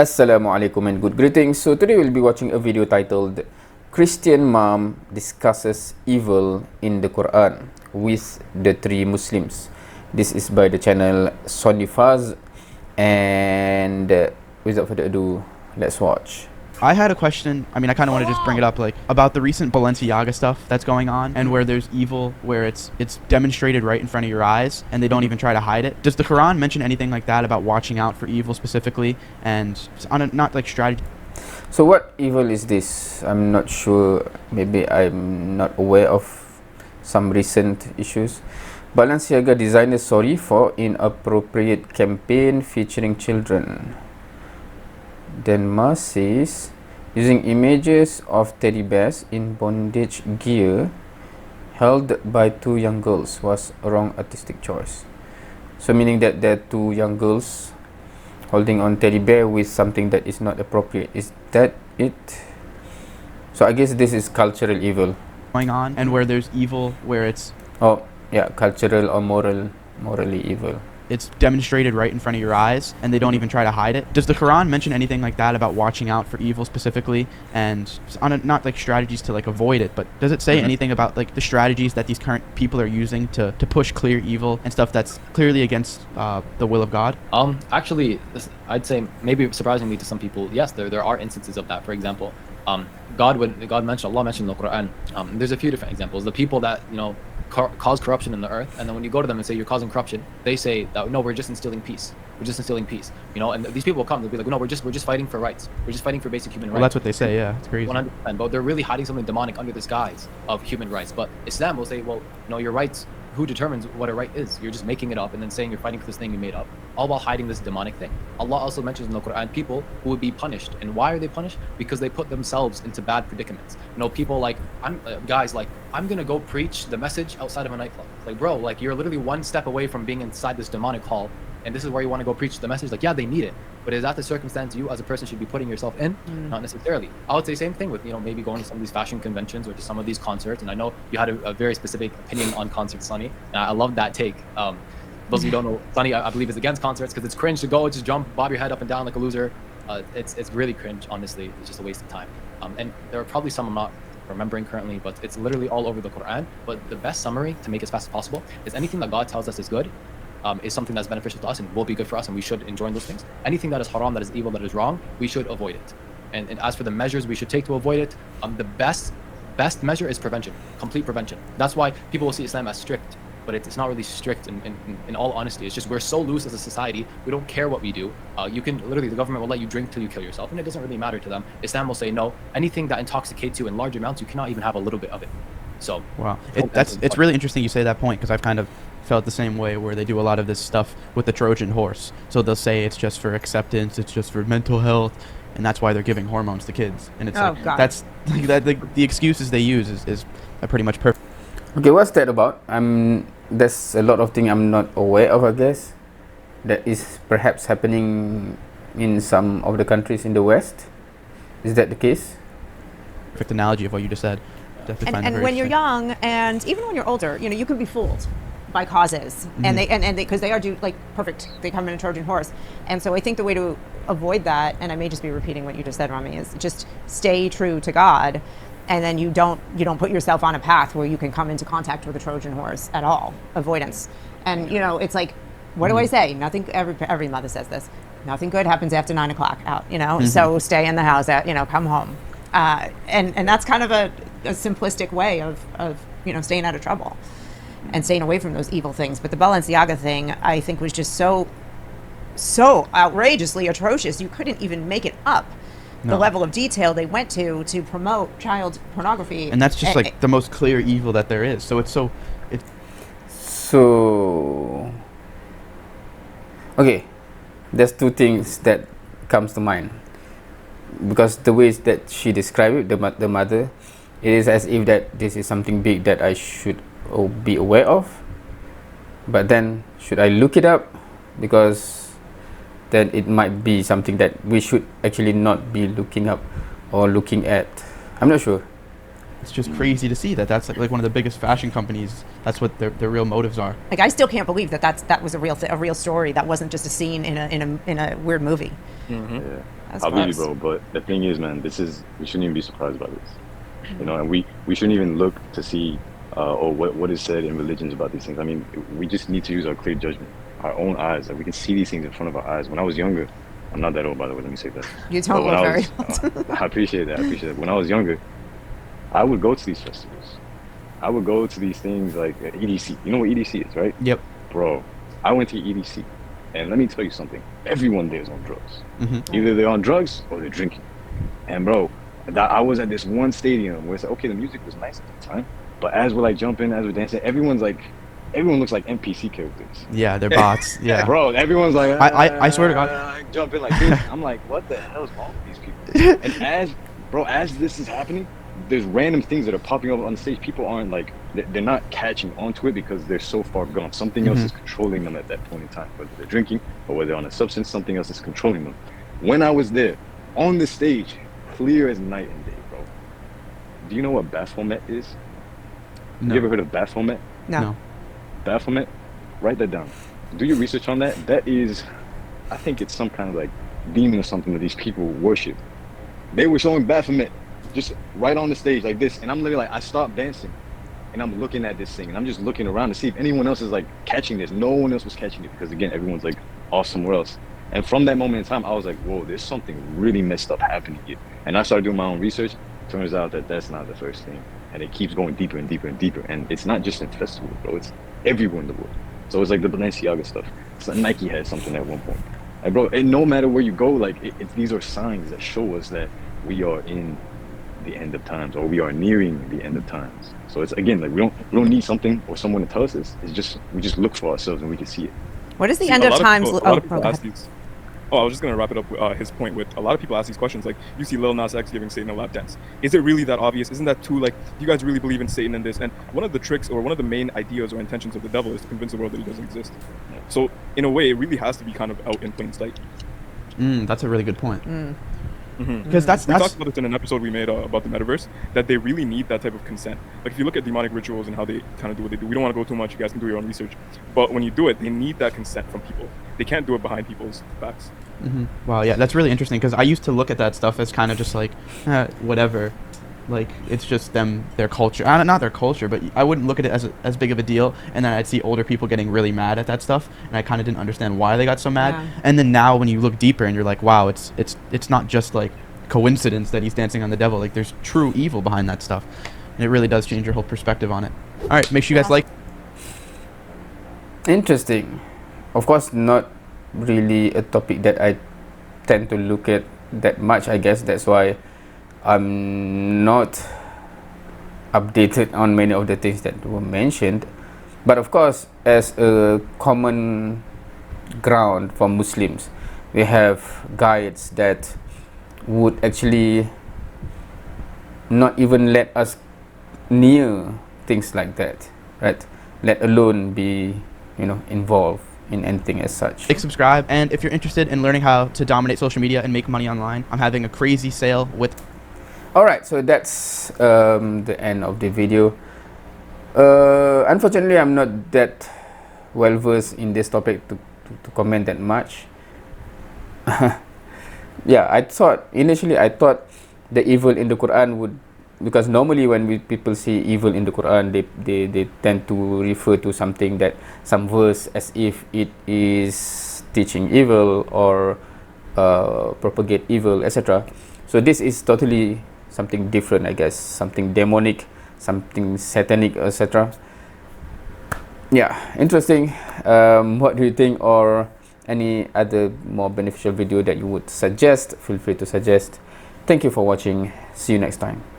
Assalamu alaikum and good greetings. So today we'll be watching a video titled Christian Mom Discusses Evil in the Quran with the 3 Muslims. This is by the channel Sonny Faz, and without further ado, let's watch. I had a question. I kind of want to just bring it up, about the recent Balenciaga stuff that's going on, and where there's evil, where it's demonstrated right in front of your eyes, and they don't even try to hide it. Does the Quran mention anything like that about watching out for evil specifically, and not like strategy? So what evil is this? I'm not sure. Maybe I'm not aware of some recent issues. Balenciaga designer sorry for inappropriate campaign featuring children. Denmark says using images of teddy bears in bondage gear held by 2 young girls was a wrong artistic choice. So meaning that there are 2 young girls holding on teddy bear with something that is not appropriate. Is that it? So I guess this is cultural evil Going on, and where there's evil, where it's cultural or morally evil. It's demonstrated right in front of your eyes, and they don't even try to hide it. Does the Quran mention anything like that about watching out for evil specifically, and not like strategies to avoid it, but does it say anything about the strategies that these current people are using to push clear evil and stuff that's clearly against the will of God? Actually, I'd say maybe surprisingly to some people, yes, there are instances of that. For example, Allah mentioned in the Quran. There's a few different examples. The people that cause corruption in the earth, and then when you go to them and say you're causing corruption, they say that no, we're just instilling peace. We're just instilling peace. And these people will come. They'll be like, no, we're just fighting for rights. We're just fighting for basic human rights. Well, that's what they say. Yeah, it's crazy. 100%. But they're really hiding something demonic under this guise of human rights. But Islam will say, well, your rights. Who determines what a right is? You're just making it up and then saying you're fighting for this thing you made up, all while hiding this demonic thing. Allah also mentions in the Quran people who would be punished. And why are they punished? Because they put themselves into bad predicaments. People like, I'm gonna go preach the message outside of a nightclub. Bro, you're literally one step away from being inside this demonic hall, and this is where you want to go preach the message. Yeah, they need it, but is that the circumstance you as a person should be putting yourself in? Not necessarily. I would say same thing with maybe going to some of these fashion conventions or to some of these concerts. And I know you had a very specific opinion on concerts, Sonny. I love that take. Those who don't know, Sonny, I believe is against concerts because it's cringe to go just jump, bob your head up and down like a loser. It's really cringe, honestly. It's just a waste of time. And there are probably some I'm not remembering currently, but it's literally all over the Quran. But the best summary, to make it as fast as possible, is anything that God tells us is good, is something that's beneficial to us and will be good for us, and we should enjoy those things. Anything that is haram, that is evil, that is wrong, we should avoid it. And as for the measures we should take to avoid it, the best measure is prevention, complete prevention. That's why people will see Islam as strict, but it's not really strict in all honesty. It's just we're so loose as a society, we don't care what we do. You can literally, the government will let you drink till you kill yourself, and it doesn't really matter to them. Islam will say no, anything that intoxicates you in large amounts, you cannot even have a little bit of it. So wow, it's really interesting you say that point, because I've kind of felt the same way, where they do a lot of this stuff with the Trojan horse. So they'll say it's just for acceptance, it's just for mental health, and that's why they're giving hormones to kids. And it's that's the excuses they use is pretty much perfect. Okay, what's that about? There's a lot of things I'm not aware of, I guess, that is perhaps happening in some of the countries in the West. Is that the case? Perfect analogy of what you just said. And when you're young, and even when you're older, you can be fooled by causes, and they because they are perfect. They come in a Trojan horse, and so I think the way to avoid that, and I may just be repeating what you just said, Rami, is just stay true to God, and then you don't put yourself on a path where you can come into contact with a Trojan horse at all. Avoidance, and it's what do I say? Nothing. Every mother says this. Nothing good happens after 9 o'clock out. So stay in the house. Come home, and that's kind of a simplistic way of staying out of trouble and staying away from those evil things. But the Balenciaga thing, I think, was just so outrageously atrocious. You couldn't even make it up. No. The level of detail they went to promote child pornography. And that's just the most clear evil that there is. So it's okay, there's 2 things that comes to mind, because the ways that she described it, the mother, it is as if that this is something big that I should be aware of, but then should I look it up? Because then it might be something that we should actually not be looking up or looking at. I'm not sure. It's just crazy to see that's one of the biggest fashion companies. That's what their real motives are. I still can't believe that was a real story. That wasn't just a scene in a weird movie. Yeah. That's I believe you, gross. bro. But the thing is, man, we shouldn't even be surprised by this. You know, and we shouldn't even look to see or what is said in religions about these things. I mean, we just need to use our clear judgment, our own eyes. Like we can see these things in front of our eyes. When I was younger, I'm not that old, by the way. Let me say that. You But don't when look I very was, old. I appreciate that. I appreciate that. When I was younger, I would go to these festivals. I would go to these things like EDC. You know what EDC is, right? Yep. Bro, I went to EDC, and let me tell you something. Everyone there is on drugs. Mm-hmm. Either they're on drugs or they're drinking. And bro, I was at this one stadium where it's like, okay, the music was nice at the time, but as we're like jumping, as we're dancing, everyone looks like NPC characters. Yeah, they're bots. Yeah. Bro, everyone's like, I swear to God. jumping like this. I'm like, what the hell is wrong with these people? And as this is happening, there's random things that are popping up on the stage. People aren't like, they're not catching onto it because they're so far gone. Something else is controlling them at that point in time, whether they're drinking or whether they're on a substance, something else is controlling them. When I was there, on the stage, clear as night and day, bro. Do you know what Baphomet is? No. You ever heard of Baphomet? No. Baphomet? Write that down. Do your research on that. That is, I think it's some kind of like demon or something that these people worship. They were showing Baphomet just right on the stage like this, and I'm literally like, I stopped dancing, and I'm looking at this thing, and I'm just looking around to see if anyone else is like catching this. No one else was catching it because again, everyone's like off somewhere else. And from that moment in time, I was like, whoa, there's something really messed up happening here. And I started doing my own research. Turns out that that's not the first thing. And it keeps going deeper and deeper and deeper. And it's not just in festivals, bro. It's everywhere in the world. So it's like the Balenciaga stuff. It's like Nike had something at one point. Like, bro, and no matter where you go, like, these are signs that show us that we are in the end of times, or we are nearing the end of times. So it's, again, like, we don't need something or someone to tell us this. It's just, we just look for ourselves and we can see it. What is the See, end a of lot times? people- a Oh, lot of go people ahead. ask these. Oh, I was just gonna wrap it up with his point with a lot of people ask these questions. Like, you see Lil Nas X giving Satan a lap dance. Is it really that obvious? Isn't that too, like, do you guys really believe in Satan and this? And one of the tricks or one of the main ideas or intentions of the devil is to convince the world that he doesn't exist. So in a way, it really has to be kind of out in plain sight. That's a really good point. Mhm. Because that's We talked about this in an episode we made about the metaverse, that they really need that type of consent. Like, if you look at demonic rituals and how they kind of do what they do, we don't want to go too much. You guys can do your own research. But when you do it, they need that consent from people. They can't do it behind people's backs. Wow, yeah, that's really interesting because I used to look at that stuff as kind of just like, whatever. Like, it's just their culture. Not their culture, but I wouldn't look at it as big of a deal. And then I'd see older people getting really mad at that stuff, and I kind of didn't understand why they got so mad. Yeah. And then now, when you look deeper, and you're like, wow, it's not just like coincidence that he's dancing on the devil. Like, there's true evil behind that stuff, and it really does change your whole perspective on it. All right, make sure you guys like. Interesting. Of course, not really a topic that I tend to look at that much. I guess that's why I'm not updated on many of the things that were mentioned. But of course, as a common ground for Muslims, we have guides that would actually not even let us near things like that, right? Let alone be, involved in anything as such. Like, subscribe, and if you're interested in learning how to dominate social media and make money online, I'm having a crazy sale with. Alright, so that's the end of the video. Unfortunately, I'm not that well versed in this topic to comment that much. Yeah, initially I thought the evil in the Quran would, because normally when people see evil in the Quran, they tend to refer to some verse as if it is teaching evil or propagate evil, etc. So this is totally something different, I guess, something demonic, something satanic, etc. Yeah, interesting. What do you think, or any other more beneficial video that you would suggest? Feel free to suggest. Thank you for watching. See you next time.